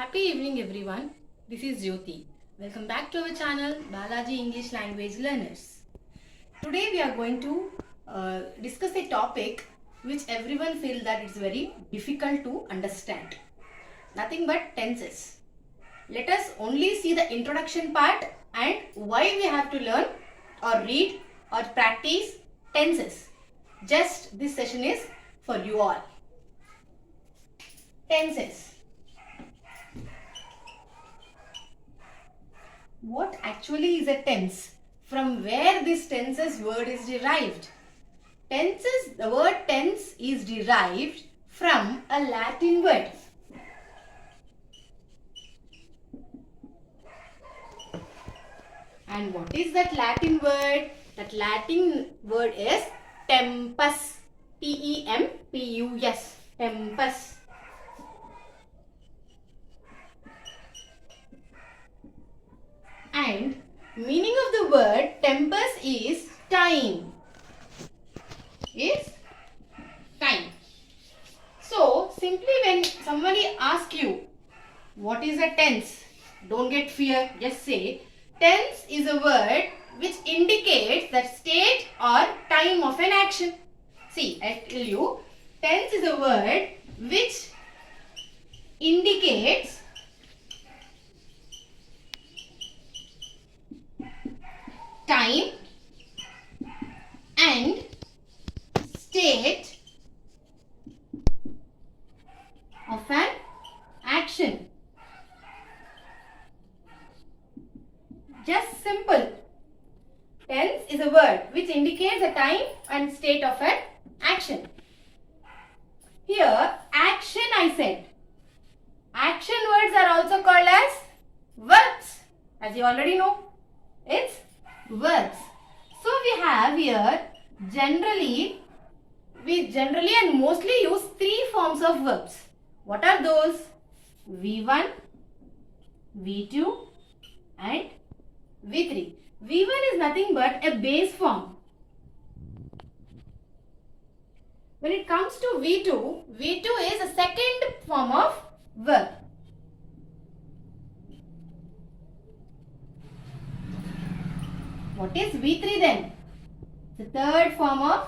Happy evening everyone. This is Jyoti. Welcome back to our channel Balaji English Language Learners. Today we are going to discuss a topic which everyone feels that it's very difficult to understand. Nothing but tenses. Let us only see the introduction part and why we have to learn or read or practice tenses. Just this session is for you all. Tenses. What actually is a tense? From where this tenses word is derived? The word tense is derived from a Latin word. And what is that Latin word? That Latin word is tempus. T-E-M-P-U-S. Tempus. And meaning of the word tempus is time. So simply when somebody asks you what is a tense, don't get fear, just say tense is a word which indicates the state or time of an action. See, I tell you, tense is a word which indicates time and state of an action. Just simple. Tense is a word which indicates the time and state of an action. Here, action I said. Action words are also called as verbs. As you already know, it's verbs. So we have here we generally and mostly use three forms of verbs. What are those? V1, V2 and V3. V1 is nothing but a base form. When it comes to V2, V2 is a second form of verb. What is V3 then? The third form of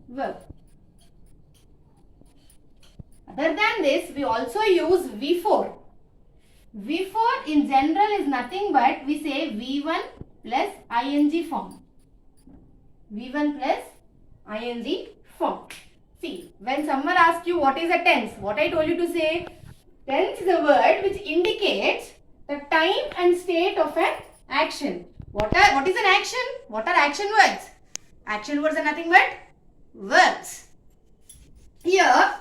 verb. Other than this, we also use V4. V4 in general is nothing but we say V1 plus ing form. V1 plus ing form. See, when someone asks you what is a tense, what I told you to say, tense is a word which indicates the time and state of an action. What is an action? What are action words? Action words are nothing but verbs. Here,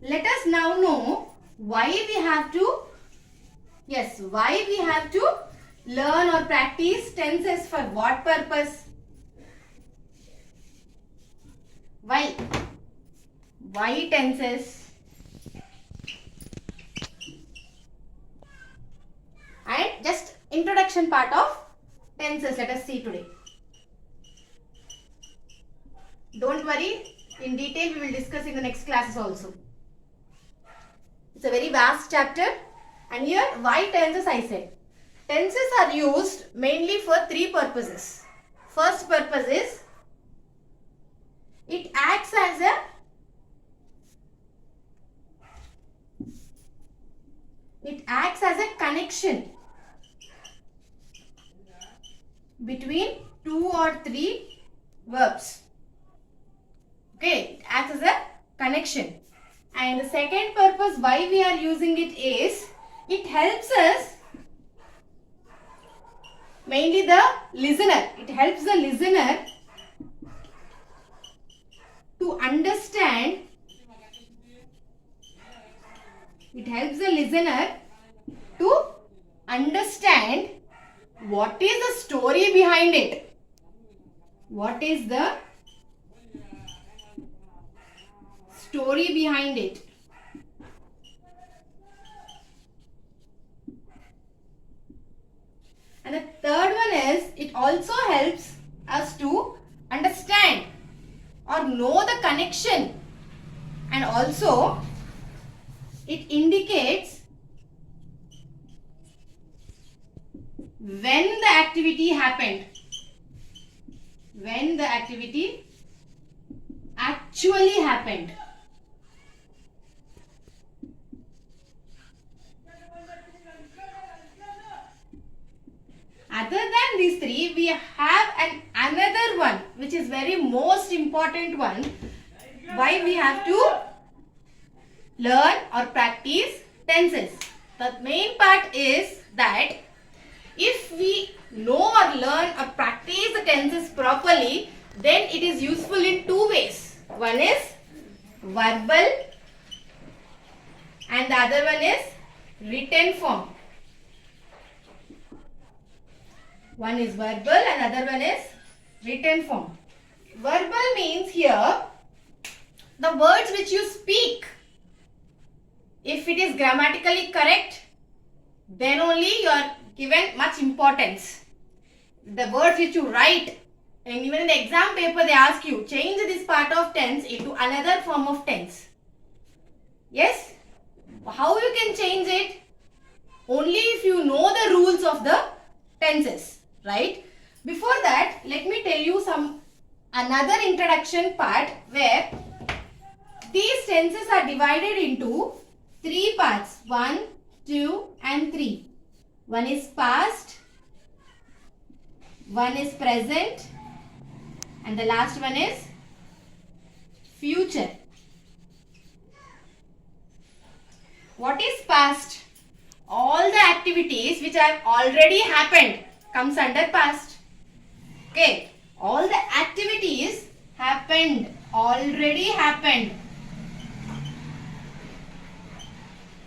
let us now know why we have to learn or practice tenses. For what purpose? Why tenses? And just introduction part of tenses let us see today. Don't worry, in detail we will discuss in the next classes also. It's a very vast chapter. And here, why tenses I said. Tenses are used mainly for three purposes. First purpose is, it acts as a connection between two or three verbs. Okay, it acts as a connection. And the second purpose why we are using it is, it helps us, mainly the listener. It helps the listener to understand. It helps the listener to understand what is the story behind it. What is the story behind it? And the third one is, it also helps us to understand or know the connection, and also it indicates when the activity happened, when the activity actually happened. Other than these three, we have another one which is very most important one. Why we have to learn or practice tenses. The main part is that if we know or learn or practice the tenses properly, then it is useful in two ways. One is verbal and the other one is written form. One is verbal and other one is written form. Verbal means here the words which you speak. If it is grammatically correct, then only you are given much importance. The words which you write, and even in the exam paper they ask you, change this part of tense into another form of tense. Yes? How you can change it? Only if you know the rules of the tenses, right? Before that, let me tell you another introduction part where these tenses are divided into three parts, 1, 2 and 3. One is past, one is present and the last one is future. What is past? All the activities which have already happened comes under past. Okay, all the activities happened, already happened,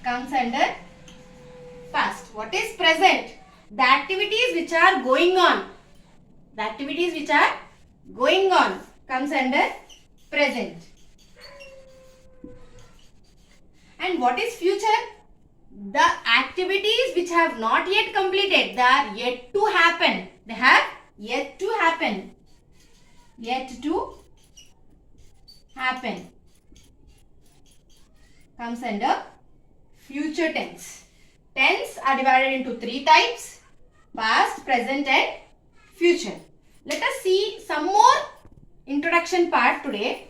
comes under past. What is present? The activities which are going on. The activities which are going on comes under present. And what is future? The activities which have not yet completed, they are yet to happen. They have yet to happen. Yet to happen comes under future tense. Tense are divided into three types: past, present and future. Let us see some more introduction part today.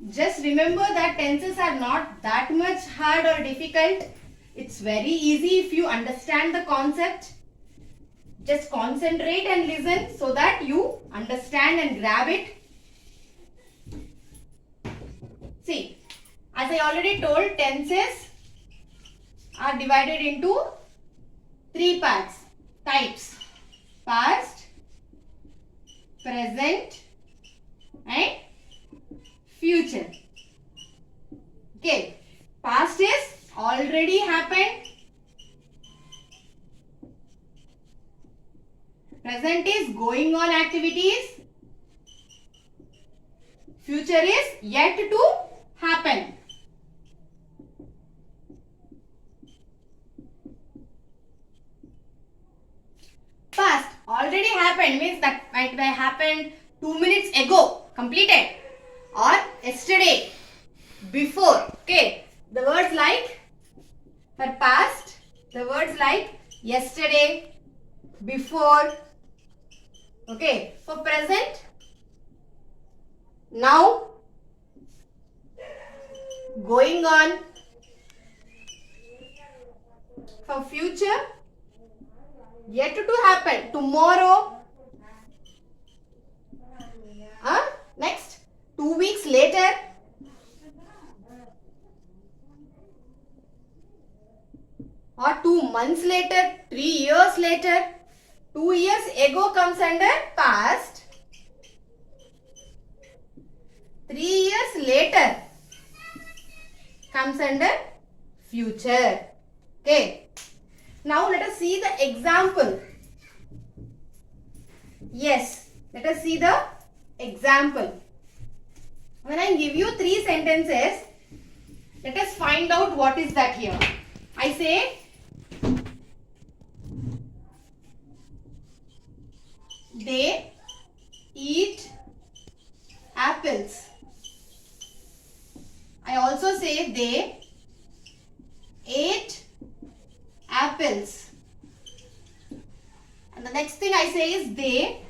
Just remember that tenses are not that much hard or difficult. It's very easy if you understand the concept. Just concentrate and listen so that you understand and grab it. See, as I already told, tenses are divided into three types: past, present and future. Okay, past is already happened, present is going on activities, future is yet to happen. Past already happened means that might have happened 2 minutes ago, completed, or yesterday, before. Okay, the words like for past, the words like yesterday, before. Okay, for present, now, going on. For future, yet to happen, tomorrow. Next, 2 weeks later. Or 2 months later, 3 years later. 2 years ago comes under past. 3 years later comes under future. Okay. Now let us see the example. Yes, let us see the example. When I give you 3 sentences, let us find out what is that here. I say, they eat apples. I also say they ate apples. And the next thing I say is they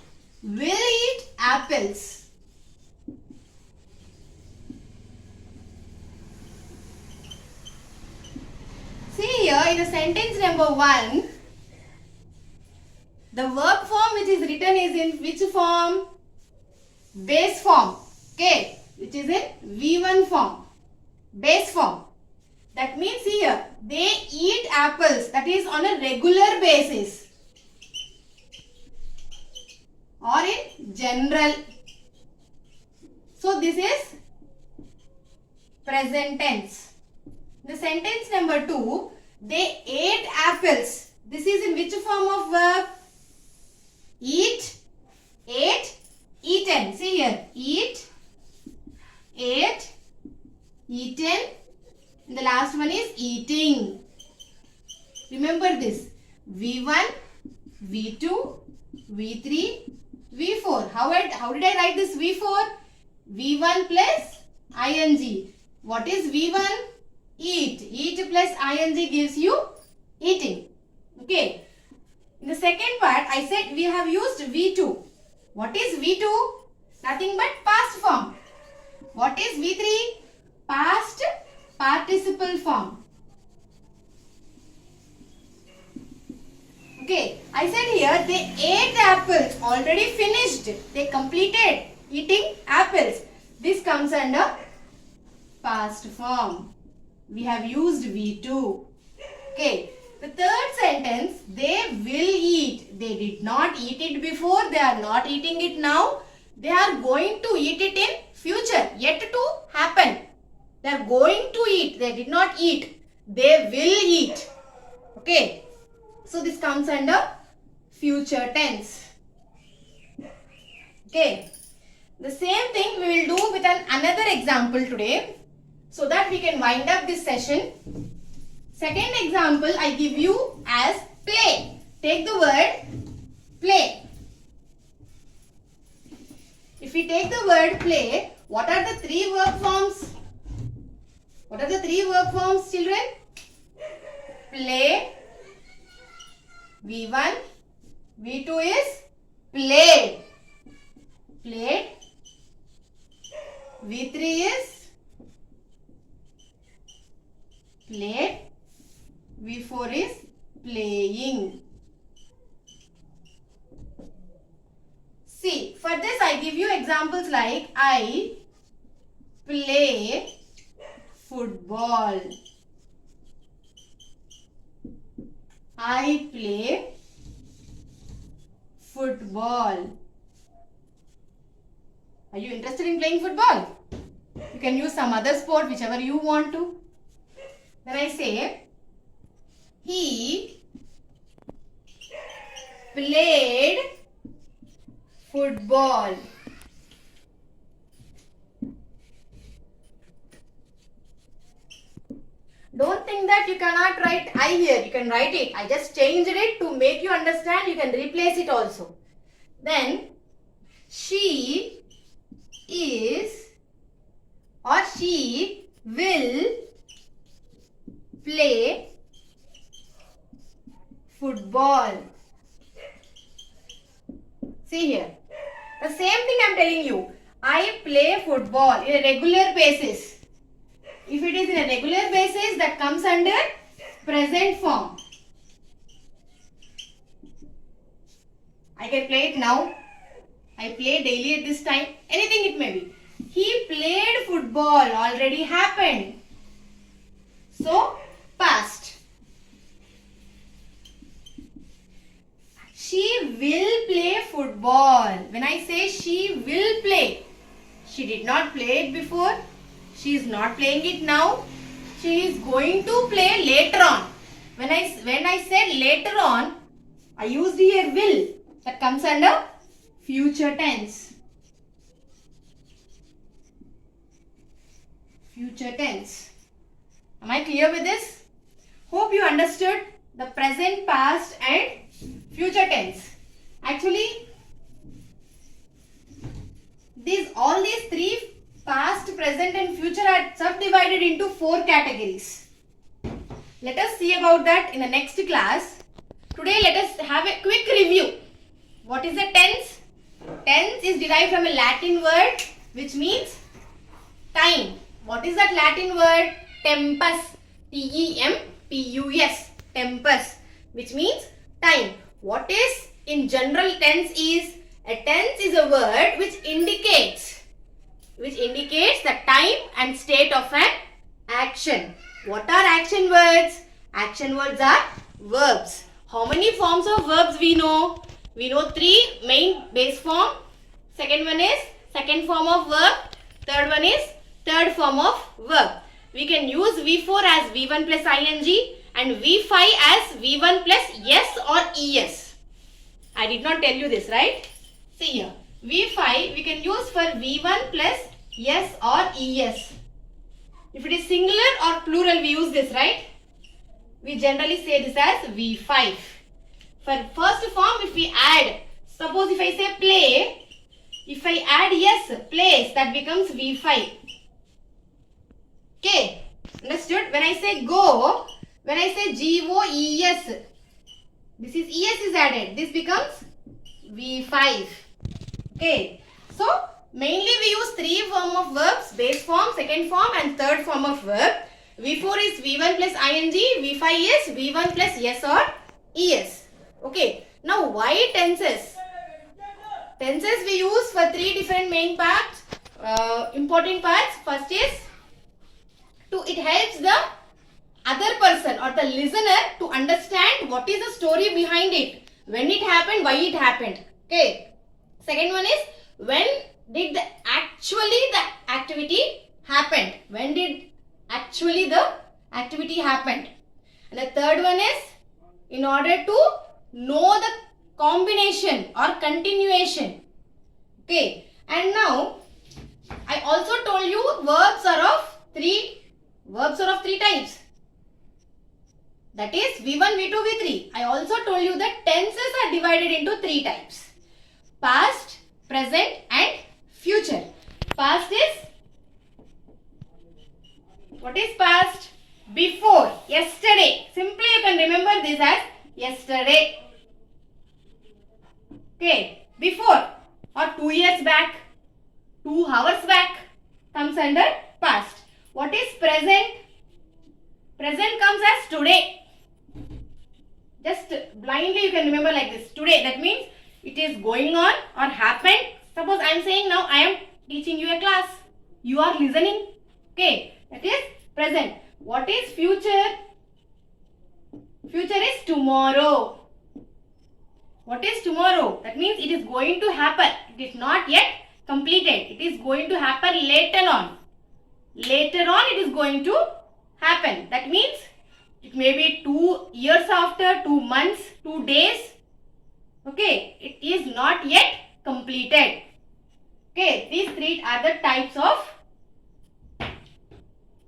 will eat apples. See here in the sentence number 1, the verb form which is written is in which form? Base form. Okay, which is in V1 form. Base form. That means here they eat apples. That is on a regular basis or in general. So this is present tense. The sentence number 2, they ate apples. This is in which form of verb? Eat, ate, eaten. See here, eat, ate, eaten. And the last one is eating. Remember this. V1, V2, V3, V4. How did I write this V4? V1 plus ing. What is V1? Eat. Eat plus ing gives you eating. Okay. In the second part, I said we have used V2. What is V2? Nothing but past form. What is V3? Past participle form. Okay, I said here they ate apples, already finished. They completed eating apples. This comes under past form. We have used V2. Okay, the third sentence, they will eat. They did not eat it before, they are not eating it now. They are going to eat it in future, yet to happen. They are going to eat. They did not eat. They will eat. Okay. So this comes under future tense. Okay. The same thing we will do with another example today, so that we can wind up this session. Second example I give you as play. Take the word play. If we take the word play, what are the 3 verb forms? What are the 3 verb forms, children? Play, V1, V2 is played. Played. V3 is played. V4 is playing. See, for this I give you examples like I play football. I play football. Are you interested in playing football? You can use some other sport, whichever you want to. Then I say, he played football. Don't think that you cannot write I here. You can write it. I just changed it to make you understand. You can replace it also. Then, she is or she will play football. See here. The same thing I am telling you. I play football in a regular basis. If it is in a regular basis, that comes under present form. I can play it now. I play daily at this time. Anything it may be. He played football. Already happened. So, past. She will play football. When I say she will play, she did not play it before. She is not playing it now. She is going to play later on. When I said later on, I used here will. That comes under future tense. Future tense. Am I clear with this? Hope you understood the present, past and future tense. Actually, all these three, past, present and future, are subdivided into 4 categories. Let us see about that in the next class. Today let us have a quick review. What is a tense? Tense is derived from a Latin word which means time. What is that Latin word? Tempus. T-E-M-P-U-S. Tempus, which means time. What is in general tense is, a tense is a word which indicates the time and state of an action. What are action words? Action words are verbs. How many forms of verbs we know? We know 3 main base form. Second one is second form of verb. Third one is third form of verb. We can use V4 as V1 plus ing and V5 as V1 plus yes or es. I did not tell you this, right? See here. V5 we can use for V1 plus yes or es. If it is singular or plural, we use this, right? We generally say this as V5. For first form, if we add, suppose if I say play, if I add yes, plays, that becomes V5. Okay, understood? When I say go, when I say G-O-E-S, this is ES is added, this becomes V5. Okay, so mainly we use 3 form of verbs, base form, second form and third form of verb. V4 is V1 plus ing, V5 is V1 plus yes or es. Okay, now why tenses? Tenses we use for 3 different main parts, important parts. First is, it helps the other person or the listener to understand what is the story behind it, when it happened, why it happened. Okay. Second one is, when did the activity happened? When did actually the activity happened? And the third one is, in order to know the combination or continuation. Okay. And now, I also told you verbs are of 3 types. That is V1, V2, V3. I also told you that tenses are divided into 3 types. Past, present and future. Past is, what is past? Before, yesterday. Simply you can remember this as yesterday. Okay, before or 2 years back, 2 hours back comes under past. What is present? Present comes as today. Just blindly you can remember like this. Today, that means it is going on or happened. Suppose I am saying now I am teaching you a class. You are listening. Okay, that is present. What is future? Future is tomorrow. What is tomorrow? That means it is going to happen. It is not yet completed. It is going to happen later on. Later on it is going to happen. That means it may be 2 years after, 2 months, 2 days. Okay, it is not yet completed. Okay, these 3 are the types of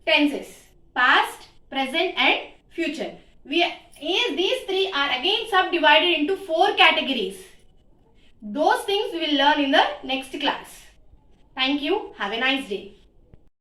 tenses. Past, present and future. These 3 are again subdivided into 4 categories. Those things we will learn in the next class. Thank you. Have a nice day.